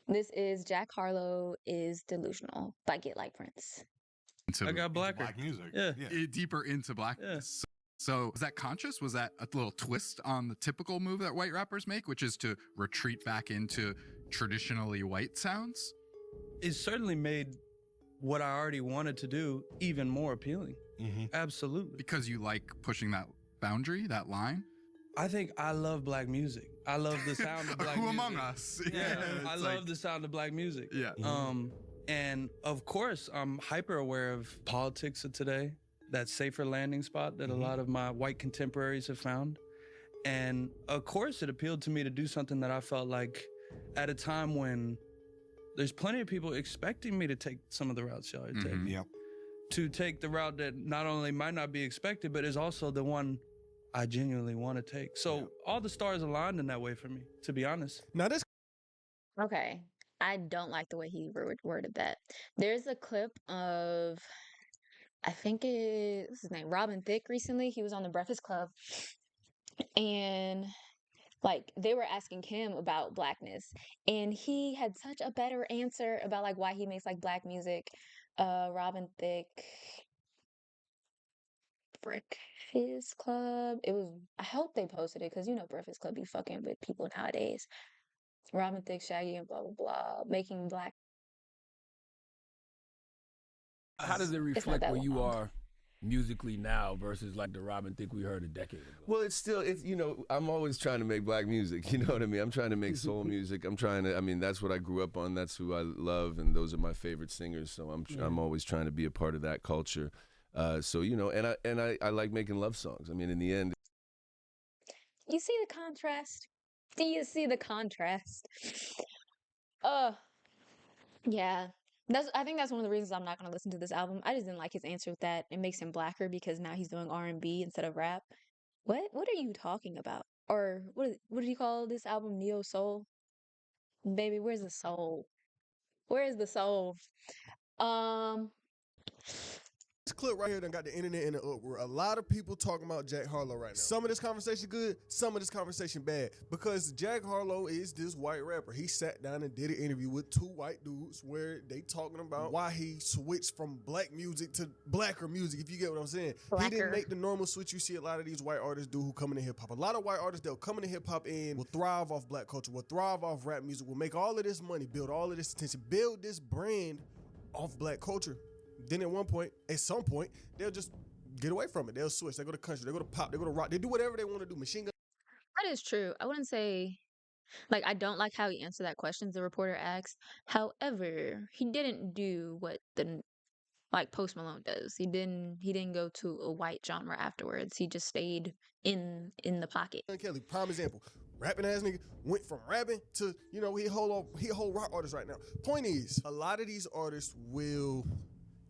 This is Jack Harlow is Delusional by Get Like Prince. I got blacker. Black music. Yeah. Deeper into black. Yeah. So was that conscious? Was that a little twist on the typical move that white rappers make, which is to retreat back into traditionally white sounds? It certainly made what I already wanted to do even more appealing. Mm-hmm. Absolutely. Because you like pushing that boundary, that line? I think I love black music. I love the sound of black Who music. among us? Yeah, I it's love the sound of black music. Yeah. And of course, I'm hyper aware of politics of today, that safer landing spot that a lot of my white contemporaries have found. And of course, it appealed to me to do something that I felt like at a time when there's plenty of people expecting me to take some of the routes y'all are taking. Yep. To take the route that not only might not be expected, but is also the one I genuinely want to take. So all the stars aligned in that way for me, to be honest. Now this Okay. I don't like the way he worded that. There's a clip of, I think what's his name? Robin Thicke recently. He was on the Breakfast Club. And like they were asking him about blackness. And he had such a better answer about like why he makes like black music. Robin Thicke. Breakfast Club. It was. I hope they posted it because you know Breakfast Club be fucking with people nowadays. Robin Thicke, Shaggy, and blah blah blah, making black. How does it It's not reflect that where you long. are musically now versus like the Robin Thicke we heard a decade ago? Well, it's you know, I'm always trying to make black music. You know what I mean? I'm trying to make soul music. I mean, that's what I grew up on. That's who I love, and those are my favorite singers. So I'm always trying to be a part of that culture. So you know, and I like making love songs. I mean, in the end, You see the contrast? Do you see the contrast? Yeah. I think that's one of the reasons I'm not gonna listen to this album. I just didn't like his answer with that. It makes him blacker because now he's doing R&B instead of rap. What are you talking about? Or what did he call this album? Neo Soul? Baby, where's the soul? Where is the soul? Um clip right here done got the internet in an uproar. A lot of people talking about Jack Harlow right now. Some of this conversation good, some of this conversation bad. Because Jack Harlow is this white rapper. He sat down and did an interview with two white dudes where they talking about why he switched from black music to blacker music, if you get what I'm saying. He didn't make the normal switch you see a lot of these white artists do who come into hip hop. A lot of white artists, they'll come into hip hop and will thrive off black culture, will thrive off rap music, will make all of this money, build all of this attention, build this brand off black culture. Then at some point, they'll just get away from it. They'll switch. They go to country. They go to pop. They go to rock. They do whatever they want to do. Machine gun. That is true. I wouldn't say like I don't like how he answered that question the reporter asked. However, he didn't do what the like Post Malone does. He didn't go to a white genre afterwards. He just stayed in the pocket. Kelly, prime example. Rapping ass nigga went from rapping to, you know, he a whole rock artist right now. Point is, a lot of these artists will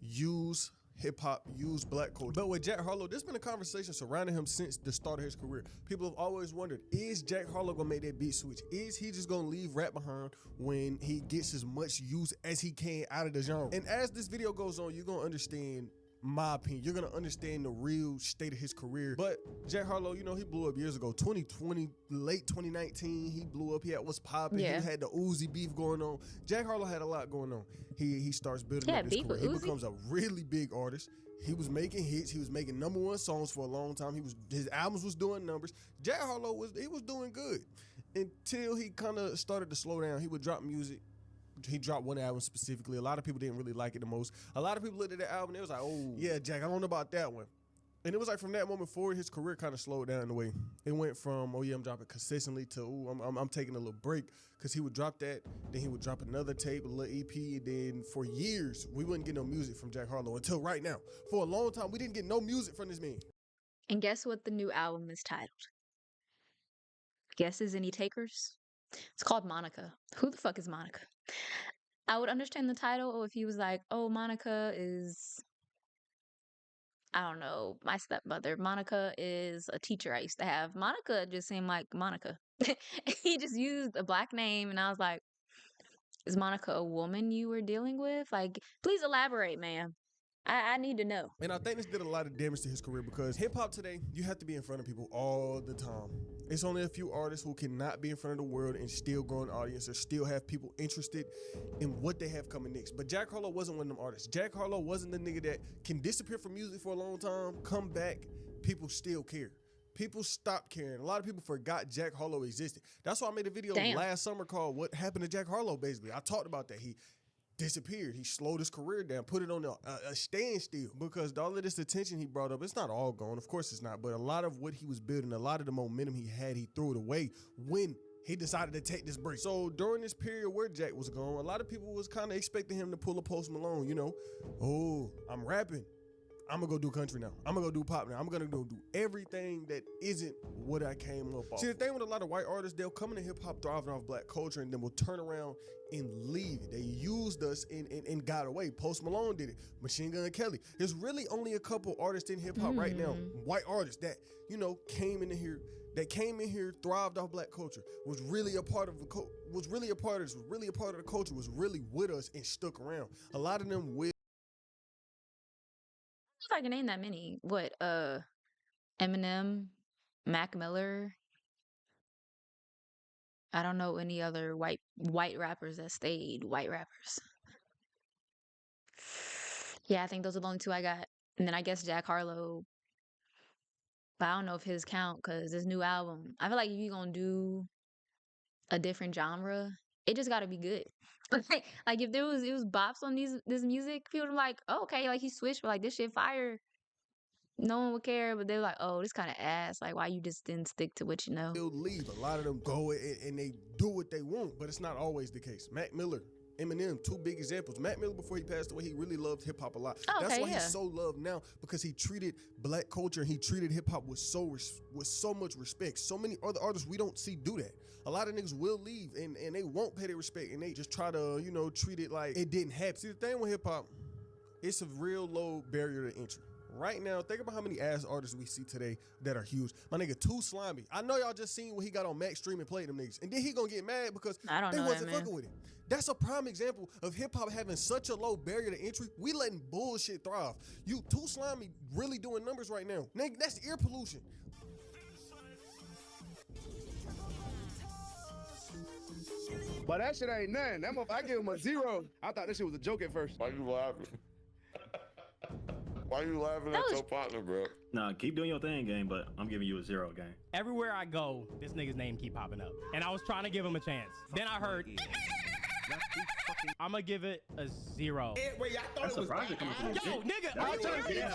use hip-hop, use black culture. But with Jack Harlow, there's been a conversation surrounding him since the start of his career. People have always wondered, is Jack Harlow gonna make that beat switch? Is he just gonna leave rap behind when he gets as much use as he can out of the genre? And as this video goes on, you're gonna understand my opinion. You're gonna understand the real state of his career. But Jack Harlow, you know, he blew up years ago. 2020, late 2019, he blew up. He had What's Poppin'. Yeah. He had the Uzi beef going on. Jack Harlow had a lot going on. He starts building up his beef career. with He Uzi? becomes a really big artist. He was making hits. He was making #1 songs for a long time. His albums was doing numbers. Jack Harlow was doing good until he kind of started to slow down. He would drop music. He dropped one album specifically. A lot of people didn't really like it the most. A lot of people looked at that album and it was like, oh, yeah, Jack, I don't know about that one. And it was like from that moment forward, his career kind of slowed down in a way. It went from, oh yeah, I'm dropping consistently to, oh, I'm taking a little break. Because he would drop that, then he would drop another tape, a little EP, and then for years, we wouldn't get no music from Jack Harlow until right now. For a long time, we didn't get no music from this man. And guess what the new album is titled? Guesses any takers? It's called Monica. Who the fuck is Monica? I would understand the title if he was like, oh, Monica is, I don't know, my stepmother. Monica is a teacher I used to have. Monica just seemed like Monica. He just used a black name, and I was like, is Monica a woman you were dealing with? Like, please elaborate, ma'am. I need to know. And I think this did a lot of damage to his career because hip hop today, you have to be in front of people all the time. It's only a few artists who cannot be in front of the world and still grow an audience or still have people interested in what they have coming next. But Jack Harlow wasn't one of them artists. Jack Harlow wasn't the nigga that can disappear from music for a long time, come back, people still care. People stopped caring. A lot of people forgot Jack Harlow existed. That's why I made a video last summer called What Happened to Jack Harlow, basically. I talked about that. He disappeared. He slowed his career down, put it on a standstill because all of this attention he brought up, it's not all gone. Of course it's not, but a lot of what he was building, a lot of the momentum he had, he threw it away when he decided to take this break. So during this period where Jack was gone, a lot of people was kind of expecting him to pull a Post Malone, you know, oh, I'm rapping. I'm gonna go do country now. I'm gonna go do pop now. I'm gonna go do everything that isn't what I came up off. See, the thing with a lot of white artists, they'll come into hip hop thriving off black culture and then will turn around and leave it. They used us and got away. Post Malone did it. Machine Gun Kelly. There's really only a couple artists in hip hop right now, white artists that, you know, came in here, thrived off black culture, was really a part of the culture, was really a part of the culture, was really with us and stuck around. A lot of them will. If I can name that many. What, Eminem, Mac Miller. I don't know any other white rappers that stayed white rappers. Yeah, I think those are the only two I got. And then I guess Jack Harlow. But I don't know if his count because this new album, I feel like if you're gonna do a different genre, it just gotta be good. Like if it was bops on this music, people are like, oh, okay, like he switched, but like this shit fire. No one would care, but they're like, oh, this kind of ass. Like, why you just didn't stick to what you know? They'll leave. A lot of them go and they do what they want, but it's not always the case. Mac Miller, Eminem, two big examples. Mac Miller, before he passed away, he really loved hip hop a lot. Oh, That's okay, why yeah. he's so loved now, because he treated black culture and he treated hip hop with so much respect. So many other artists we don't see do that. A lot of niggas will leave and they won't pay their respect and they just try to, you know, treat it like it didn't happen. See, the thing with hip hop, it's a real low barrier to entry. Right now, think about how many ass artists we see today that are huge. My nigga, Too Slimy. I know y'all just seen what he got on Max Stream and played them niggas. And then he gonna get mad because they wasn't fucking with him. That's a prime example of hip hop having such a low barrier to entry. We letting bullshit thrive. You Too Slimy really doing numbers right now. Nigga, that's ear pollution. But that shit ain't nothing. That motherfucker, I give him a 0. I thought this shit was a joke at first. Why you laughing? Why you laughing at your partner, bro? Nah, keep doing your thing, gang, but I'm giving you a 0, gang. Everywhere I go, this nigga's name keep popping up. And I was trying to give him a chance. Then I heard, I'm gonna give it a 0. Wait, I thought it was surprising coming from Yo, nigga, are you serious?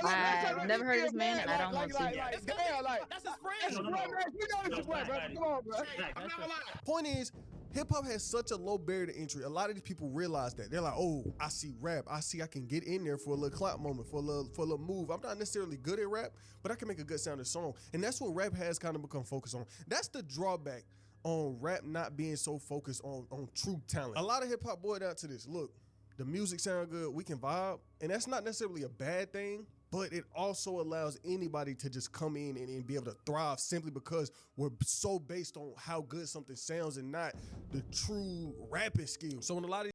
I've never heard of this man, and I don't want to. That's his friend. We know this is what, bro. Come on, bro. I'm not lying. Point is, hip hop has such a low barrier to entry. A lot of these people realize that. They're like, oh, I see rap. I see I can get in there for a little clap moment, for a little move. I'm not necessarily good at rap, but I can make a good sounding song. And that's what rap has kind of become focused on. That's the drawback on rap not being so focused on true talent. A lot of hip hop boiled down to this. Look, the music sound good, we can vibe, and that's not necessarily a bad thing, but it also allows anybody to just come in and be able to thrive simply because we're so based on how good something sounds and not the true rapping skills. So when a lot of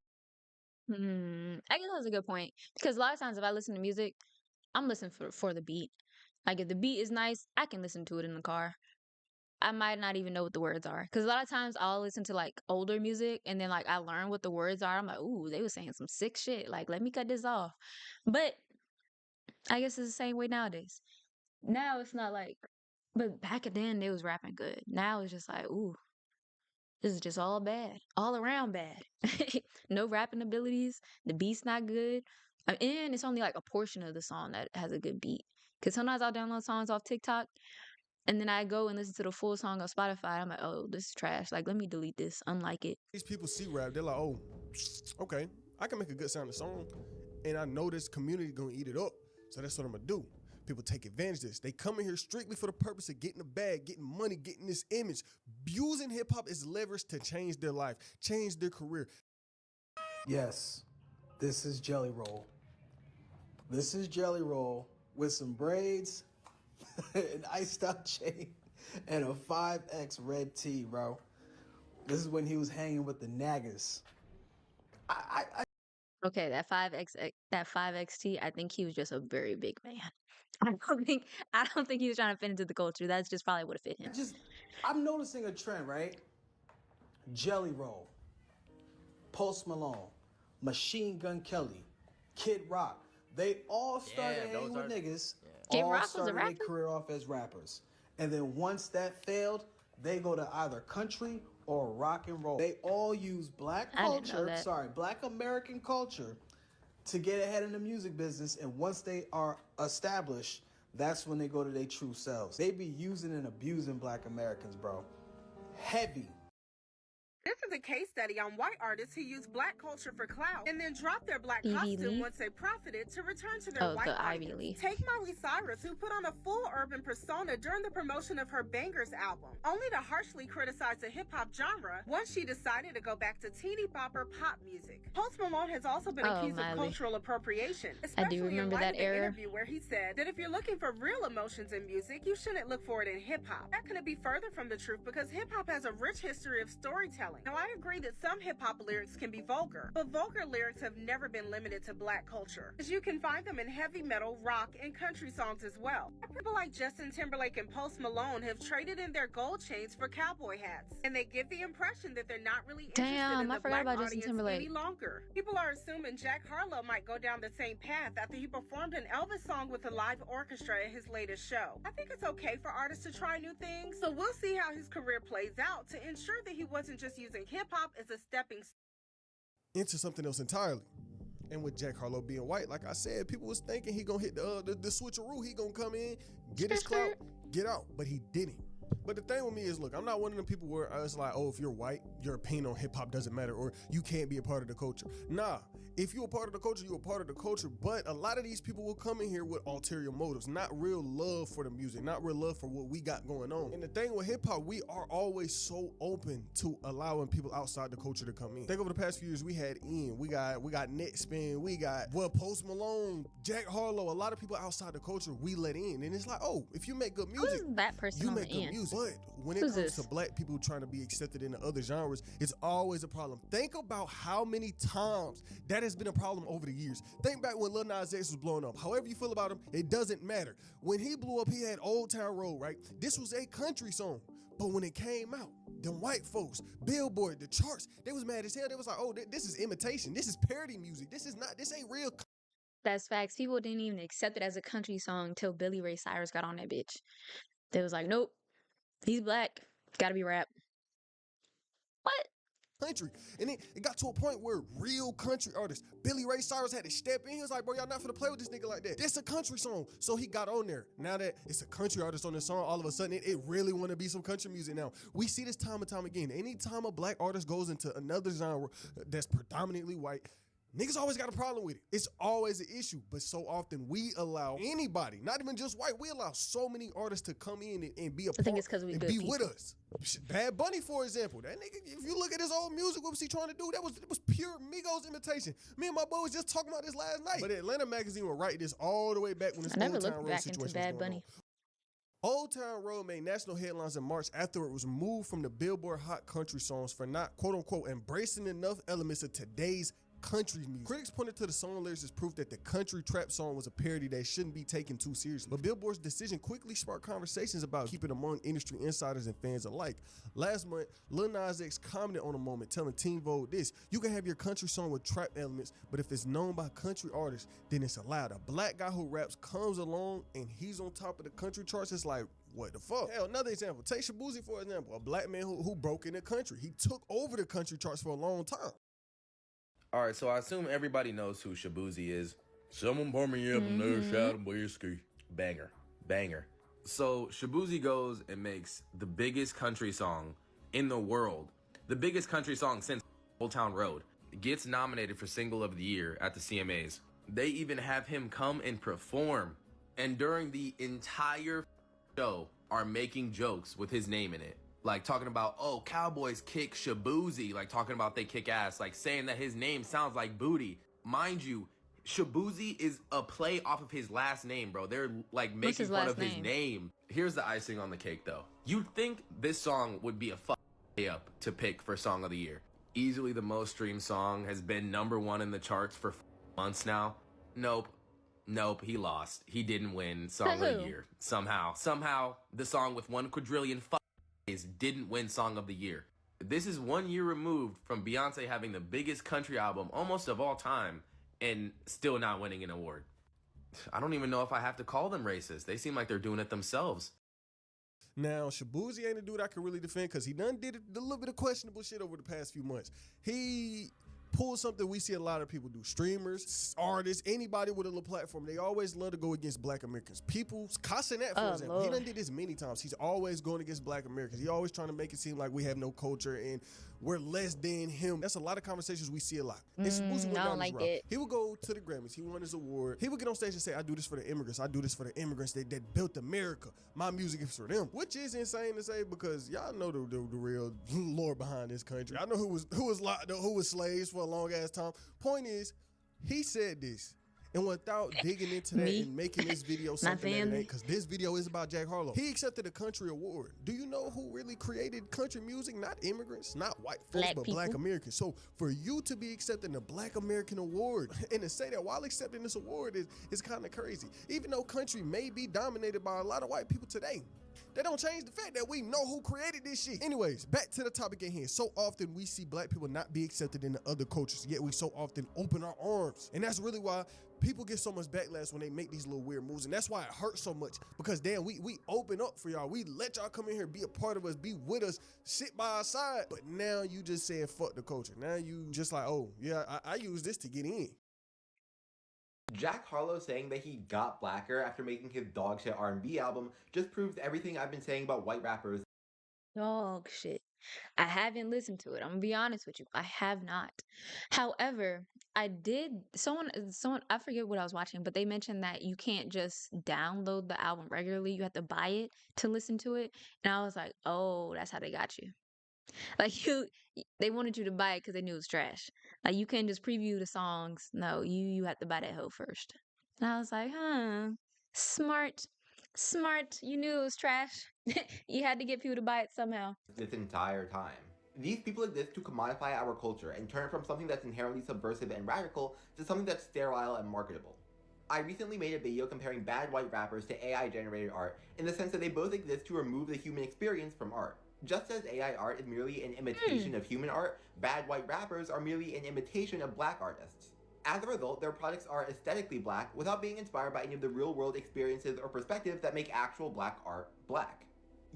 I guess that's a good point because a lot of times if I listen to music, I'm listening for the beat. Like if the beat is nice, I can listen to it in the car. I might not even know what the words are because a lot of times I'll listen to like older music and then like I learn what the words are. I'm like, ooh, they were saying some sick shit. Like, let me cut this off. But I guess it's the same way nowadays. Now it's not like, but back then they was rapping good. Now it's just like, ooh, this is just all bad, all around bad. No rapping abilities. The beat's not good. And it's only like a portion of the song that has a good beat. Because sometimes I'll download songs off TikTok and then I go and listen to the full song on Spotify. I'm like, oh, this is trash. Like, let me delete this. Unlike it. these people see rap, they're like, oh, okay, I can make a good sounding song, and I know this community gonna eat it up. So that's what I'm gonna do. People take advantage of this. They come in here strictly for the purpose of getting a bag, getting money, getting this image, using hip hop as leverage to change their life, change their career. Yes, this is Jelly Roll. This is Jelly Roll with some braids, an iced out chain, and a 5X red tee, bro. This is when he was hanging with the Nagas. Okay, that 5XT, I think he was just a very big man. I don't think he was trying to fit into the culture. That's just probably would have fit him. I'm noticing a trend, right? Jelly Roll, Post Malone, Machine Gun Kelly, Kid Rock. They all started hanging with niggas. Kid all Rock was a started their rapper? career off as rappers. And then once that failed, they go to either country or rock and roll. They all use black I didn't know culture, that. black American culture to get ahead in the music business. And once they are established, that's when they go to their true selves. They be using and abusing black Americans, bro. Heavy. This is a case study on white artists who use black culture for clout and then drop their black Ivy costume Lee? once they profited to return to their Oh, white the Ivy audience. Lee. Take Miley Cyrus, who put on a full urban persona during the promotion of her Bangers album, only to harshly criticize the hip-hop genre once she decided to go back to teeny bopper pop music. Post Malone has also been accused of cultural appropriation, especially in remember light that of an era. interview where he said that if you're looking for real emotions in music, you shouldn't look for it in hip-hop. That couldn't be further from the truth because hip-hop has a rich history of storytelling. Now, I agree that some hip-hop lyrics can be vulgar, but vulgar lyrics have never been limited to black culture, as you can find them in heavy metal, rock, and country songs as well. People like Justin Timberlake and Post Malone have traded in their gold chains for cowboy hats, and they give the impression that they're not really interested in I the forgot black about Justin audience Timberlake. any longer. People are assuming Jack Harlow might go down the same path after he performed an Elvis song with a live orchestra at his latest show. I think it's okay for artists to try new things, so we'll see how his career plays out to ensure that he wasn't just using hip-hop as a stepping stone into something else entirely. And with Jack Harlow being white, like I said, people was thinking he gonna hit the switcheroo. He gonna come in, get his clout, get out, but he didn't. But the thing with me is, look, I'm not one of them people where it's like, oh, if you're white, your opinion on hip hop doesn't matter, or you can't be a part of the culture. Nah, if you're a part of the culture, you're a part of the culture. But a lot of these people will come in here with ulterior motives, not real love for the music, not real love for what we got going on. And the thing with hip hop, we are always so open to allowing people outside the culture to come in. Think over the past few years, we had Ian, we got Netspin, we got Post Malone, Jack Harlow, a lot of people outside the culture we let in. And it's like, oh, if you make good music, Who's that person you on make the good end? music. But when it Who's comes this? to black people trying to be accepted into other genres, it's always a problem. Think about how many times that has been a problem over the years. Think back when Lil Nas X was blowing up. However you feel about him, it doesn't matter. When he blew up, he had Old Town Road, right? This was a country song. But when it came out, them white folks, Billboard, the charts, they was mad as hell. They was like, oh, this is imitation. This is parody music. This ain't real. That's facts. People didn't even accept it as a country song until Billy Ray Cyrus got on that bitch. They was like, nope, he's black. Gotta be rap. What? Country. And it got to a point where real country artists, Billy Ray Cyrus had to step in. He was like, bro, y'all not finna play with this nigga like that. This a country song. So he got on there. Now that it's a country artist on this song, all of a sudden it really want to be some country music now. We see this time and time again. Anytime a black artist goes into another genre that's predominantly white, niggas always got a problem with it. It's always an issue, but so often we allow anybody, not even just white, we allow so many artists to come in and be a part and be with us. Bad Bunny, for example, that nigga, if you look at his old music, what was he trying to do? It was pure Migos imitation. Me and my boy was just talking about this last night. But Atlanta Magazine will write this all the way back when this Old Town Road situation was going on. Old Town Road made national headlines in March after it was removed from the Billboard Hot Country Songs for not, quote unquote, embracing enough elements of today's country music. Critics pointed to the song lyrics as proof that the country trap song was a parody that shouldn't be taken too seriously. But Billboard's decision quickly sparked conversations about keeping it among industry insiders and fans alike. Last month, Lil Nas X commented on a moment telling Teen Vogue this: you can have your country song with trap elements, but if it's known by country artists, then it's allowed. A black guy who raps comes along and he's on top of the country charts. It's like, what the fuck? Hell, another example. Take Shabuzi, for example, a black man who broke in the country. He took over the country charts for a long time. All right, so I assume everybody knows who Shabuzi is. Someone pour me up another shot of whiskey. Banger. Banger. So Shabuzi goes and makes the biggest country song in the world. The biggest country song since Old Town Road. Gets nominated for Single of the Year at the CMAs. They even have him come and perform. And during the entire show are making jokes with his name in it. Like talking about, oh, Cowboys kick Shabuzi, like talking about they kick ass, like saying that his name sounds like booty. Mind you, Shabuzi is a play off of his last name, bro. They're like making fun of his name. Here's the icing on the cake, though. You'd think this song would be a fuck up to pick for Song of the Year. easily the most streamed song, has been #1 in the charts for months now. Nope, he lost. He didn't win Song of the Year. Somehow, the song with 1 quadrillion days didn't win Song of the Year. This is 1 year removed from Beyonce having the biggest country album almost of all time and still not winning an award. I don't even know if I have to call them racist. They seem like they're doing it themselves. Now, Shaboozey ain't a dude I can really defend because he done did a little bit of questionable shit over the past few months. He pulled something we see a lot of people do. Streamers, artists, anybody with a little platform, they always love to go against Black Americans. People, Cassinet, for example, he done did this many times. He's always going against Black Americans. He always trying to make it seem like we have no culture and we're less than him. That's a lot of conversations we see a lot. And Shaboozey went down this route. He would go to the Grammys. He won his award. He would get on stage and say, I do this for the immigrants. I do this for the immigrants that built America. My music is for them, which is insane to say because y'all know the real lore behind this country. I know who was locked up, who was slaves for a long ass time. Point is, he said this. And without digging into that and making this video something that it ain't, because this video is about Jack Harlow. He accepted a country award. Do you know who really created country music? Not immigrants, not white folks, but Black Americans. So for you to be accepting a Black American award and to say that while accepting this award is kind of crazy. Even though country may be dominated by a lot of white people today, that don't change the fact that we know who created this shit. Anyways, back to the topic at hand. So often we see Black people not be accepted into other cultures, yet we so often open our arms. And that's really why people get so much backlash when they make these little weird moves. And that's why it hurts so much, because damn, we open up for y'all. We let y'all come in here, be a part of us, be with us, sit by our side. But now you just saying fuck the culture. Now you just like, oh yeah, I use this to get in. Jack Harlow saying that he got blacker after making his dog shit R&B album just proves everything I've been saying about white rappers. Dog shit. I haven't listened to it. I'm gonna be honest with you. I have not. However, I did. Someone. I forget what I was watching, but they mentioned that you can't just download the album regularly. You have to buy it to listen to it. And I was like, oh, that's how they got you. Like they wanted you to buy it because they knew it was trash. Like you can't just preview the songs. No, you have to buy that hoe first. And I was like, smart. You knew it was trash. You had to get people to buy it somehow. This entire time. These people exist to commodify our culture and turn it from something that's inherently subversive and radical to something that's sterile and marketable. I recently made a video comparing bad white rappers to AI-generated art in the sense that they both exist to remove the human experience from art. Just as AI art is merely an imitation of human art, bad white rappers are merely an imitation of Black artists. As a result, their products are aesthetically Black without being inspired by any of the real-world experiences or perspectives that make actual Black art Black.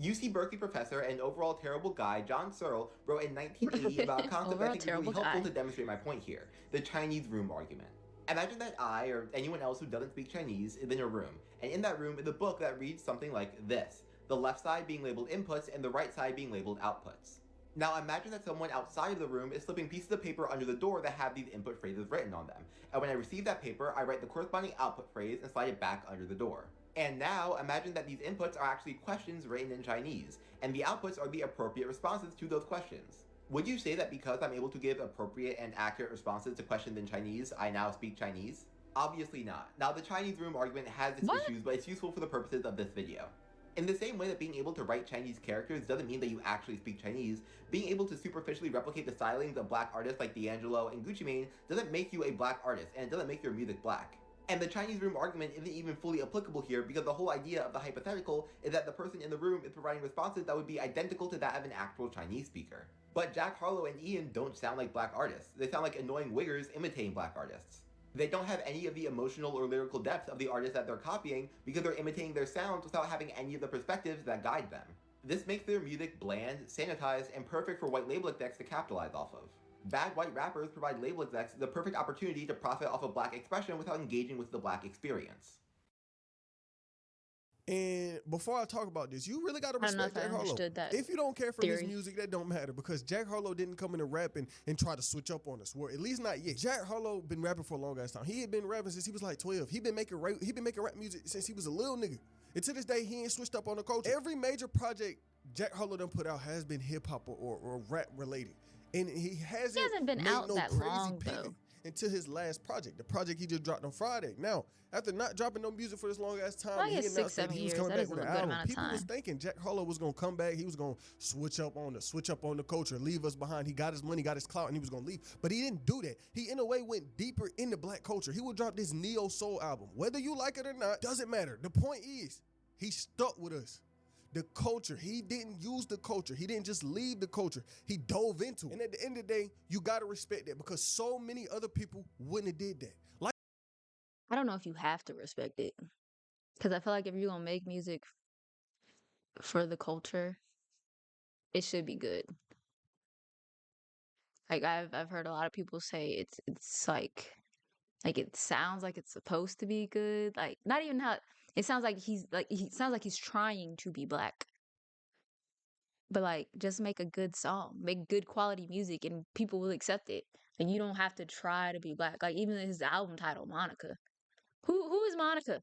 UC Berkeley professor and overall terrible guy John Searle wrote in 1980 about a concept I think is really helpful to demonstrate my point here, the Chinese room argument. Imagine that I, or anyone else who doesn't speak Chinese, is in a room, and in that room is a book that reads something like this, the left side being labeled inputs and the right side being labeled outputs. Now imagine that someone outside of the room is slipping pieces of paper under the door that have these input phrases written on them, and when I receive that paper, I write the corresponding output phrase and slide it back under the door. And now imagine that these inputs are actually questions written in Chinese, and the outputs are the appropriate responses to those questions. Would you say that because I'm able to give appropriate and accurate responses to questions in Chinese, I now speak Chinese? Obviously not. Now the Chinese room argument has its issues, but it's useful for the purposes of this video. In the same way that being able to write Chinese characters doesn't mean that you actually speak Chinese, being able to superficially replicate the stylings of Black artists like D'Angelo and Gucci Mane doesn't make you a Black artist, and it doesn't make your music Black. And the Chinese room argument isn't even fully applicable here because the whole idea of the hypothetical is that the person in the room is providing responses that would be identical to that of an actual Chinese speaker. But Jack Harlow and Ian don't sound like Black artists. They sound like annoying wiggers imitating Black artists. They don't have any of the emotional or lyrical depth of the artists that they're copying because they're imitating their sounds without having any of the perspectives that guide them. This makes their music bland, sanitized, and perfect for white label execs to capitalize off of. Bad white rappers provide label execs the perfect opportunity to profit off of Black expression without engaging with the Black experience. And before I talk about this, you really got to respect Jack Harlow. If you don't care for his music, that don't matter, because Jack Harlow didn't come in and rap and try to switch up on us. Or at least not yet. Jack Harlow been rapping for a long ass time. He had been rapping since he was like 12. He been making rap music since he was a little nigga. And to this day, he ain't switched up on the culture. Every major project Jack Harlow done put out has been hip hop or rap related. And he hasn't been out that long though. until his last project, the project he just dropped on Friday. Now, after not dropping no music for this long ass time, I he guess announced 6-7 that he was years. coming That back is a with an good album. amount of People was time. thinking Jack Harlow was gonna come back. He was gonna switch up on the culture, leave us behind. He got his money, got his clout, and he was gonna leave. But he didn't do that. He in a way went deeper into black culture. He would drop this neo soul album, whether you like it or not, doesn't matter. The point is, he stuck with us. The culture, he didn't use the culture. He didn't just leave the culture. He dove into it. And at the end of the day, you gotta respect that because so many other people wouldn't have did that. Like, I don't know if you have to respect it. Because I feel like if you're going to make music for the culture, it should be good. Like I've heard a lot of people say it's like it sounds like it's supposed to be good. Like not even how it sounds like he sounds like he's trying to be black. But like just make a good song, make good quality music and people will accept it. And you don't have to try to be black. Like even his album title, Monica. Who is Monica?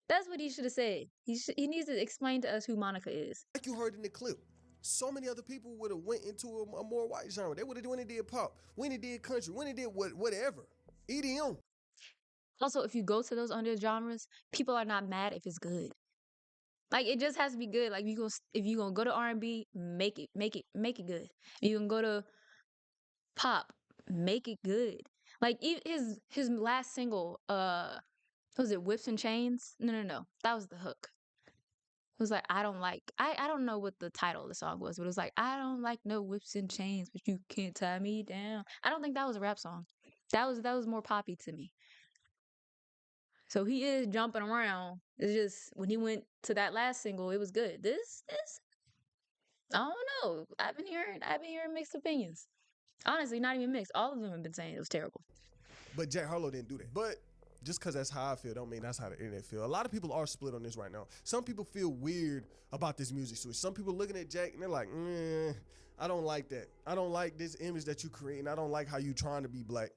That's what he should have said. He needs to explain to us who Monica is. like you heard in the clip, so many other people would have went into a more white genre. They would have when it did pop, when it did country, when it did whatever. EDM. Also, if you go to those other genres, people are not mad if it's good. Like it just has to be good. Like if you gonna go to R&B, make it good. If you gonna go to pop, make it good. Like his last single, was it Whips and Chains? No. That was the hook. It was like I don't know what the title of the song was, but it was like I don't like no whips and chains, but you can't tie me down. I don't think that was a rap song. That was more poppy to me. So he is jumping around. It's just when he went to that last single, it was good. This I don't know. I've been hearing mixed opinions. Honestly, not even mixed. All of them have been saying it was terrible. But Jack Harlow didn't do that. But just because that's how I feel don't mean that's how the internet feel. A lot of people are split on this right now. Some people feel weird about this music switch. Some people looking at Jack and they're like, I don't like that. I don't like this image that you creating. I don't like how you trying to be black.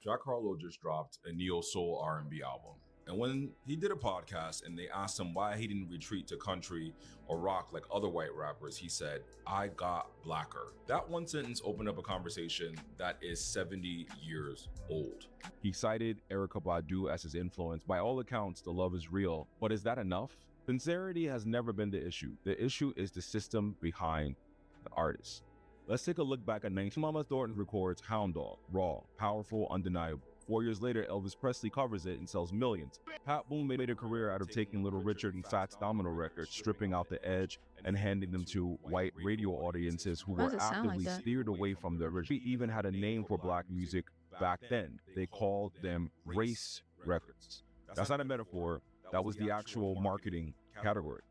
Jack Harlow just dropped a neo soul R&B album. And when he did a podcast and they asked him why he didn't retreat to country or rock like other white rappers, he said, I got blacker. That one sentence opened up a conversation that is 70 years old. He cited Erykah Badu as his influence. By all accounts, the love is real. But is that enough? Sincerity has never been the issue. The issue is the system behind the artist. Let's take a look back at 19. Mama Thornton records Hound Dog, raw, powerful, undeniable. 4 years later, Elvis Presley covers it and sells millions. Pat Boone made a career out of taking Little Richard and Fats Domino records, stripping out the edge, and handing them to white radio audiences who were actively steered away from the original. He even had a name for black music back then. They called them race records. That's not a metaphor. That was the actual marketing category.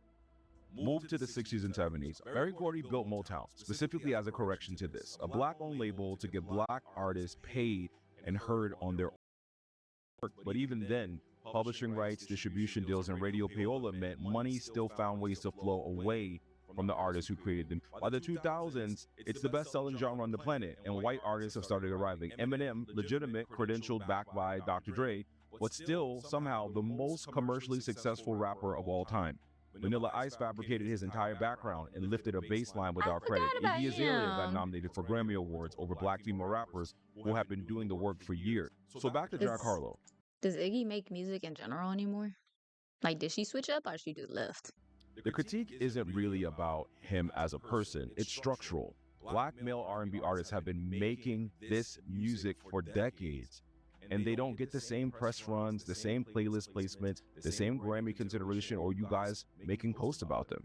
Moved to the 60s and 70s, Berry Gordy built Motown, specifically as a correction to this, a black-owned label to get black artists paid and heard on their work. But even then, publishing rights, distribution deals, and radio payola meant money still found ways to flow away from the artists who created them. By the 2000s, it's the best-selling genre on the planet, and white artists have started arriving. Eminem, legitimate, credentialed, backed by Dr. Dre, but still somehow the most commercially successful rapper of all time. Vanilla Ice fabricated his entire background and lifted a baseline without credit. Iggy Azalea got nominated for Grammy Awards over black female rappers who have been doing the work for years. So back to Jack Harlow. Does Iggy make music in general anymore? Like, did she switch up or she just left? The critique isn't really about him as a person. It's structural. Black male R&B artists have been making this music for decades, and they don't get the same press runs, the same playlist placements, the same Grammy consideration, or you guys making posts about them.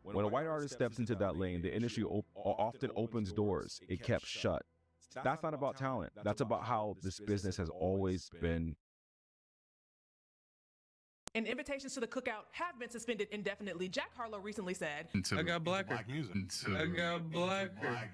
When a white artist steps into that lane, the industry often opens doors it kept shut. That's not about talent. That's about how this business has always been. And invitations to the cookout have been suspended indefinitely. Jack Harlow recently said, I got blacker. I got blacker.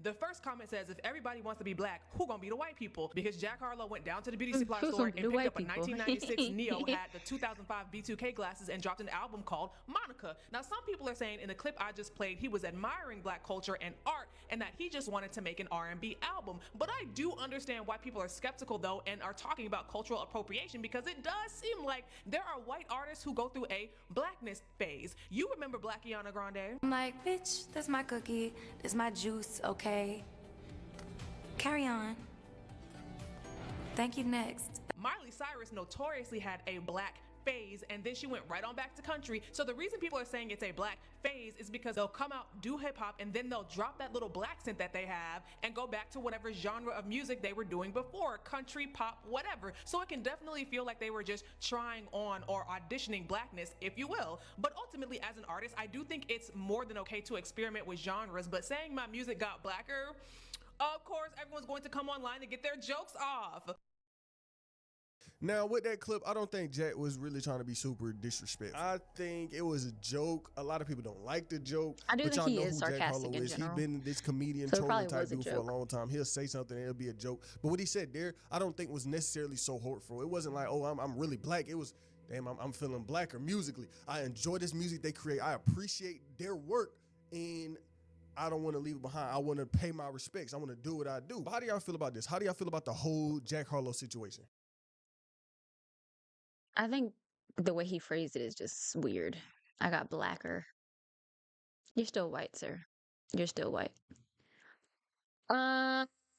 The first comment says, if everybody wants to be black, who gonna be the white people? Because Jack Harlow went down to the beauty supply store and picked up a 1996 Neo, had the 2005 B2K glasses, and dropped an album called Monica. Now, some people are saying in the clip I just played, he was admiring black culture and art, and that he just wanted to make an R&B album. But I do understand why people are skeptical, though, and are talking about cultural appropriation, because it does seem like there are white artists who go through a blackness phase. You remember Blackiana Grande? I'm like, bitch, that's my cookie, that's my juice, okay? Carry on. Thank you. Next. Miley Cyrus notoriously had a black phase, and then she went right on back to country. So the reason people are saying it's a black phase is because they'll come out, do hip hop, and then they'll drop that little black scent that they have and go back to whatever genre of music they were doing before, country, pop, whatever. So it can definitely feel like they were just trying on or auditioning blackness, if you will. But ultimately, as an artist, I do think it's more than okay to experiment with genres, but saying my music got blacker, of course, everyone's going to come online and get their jokes off. Now, with that clip, I don't think Jack was really trying to be super disrespectful. I think it was a joke. A lot of people don't like the joke. I do but think y'all he know is who Jack sarcastic Harlow in is. He's general. been this comedian, So it trolling probably type was a dude for a joke. long time. He'll say something and it'll be a joke. But what he said there, I don't think was necessarily so hurtful. It wasn't like, oh, I'm really black. It was, damn, I'm feeling blacker musically. I enjoy this music they create. I appreciate their work, and I don't want to leave it behind. I want to pay my respects. I want to do what I do. But how do y'all feel about this? How do y'all feel about the whole Jack Harlow situation? I think the way he phrased it is just weird. I got blacker. You're still white, sir. You're still white.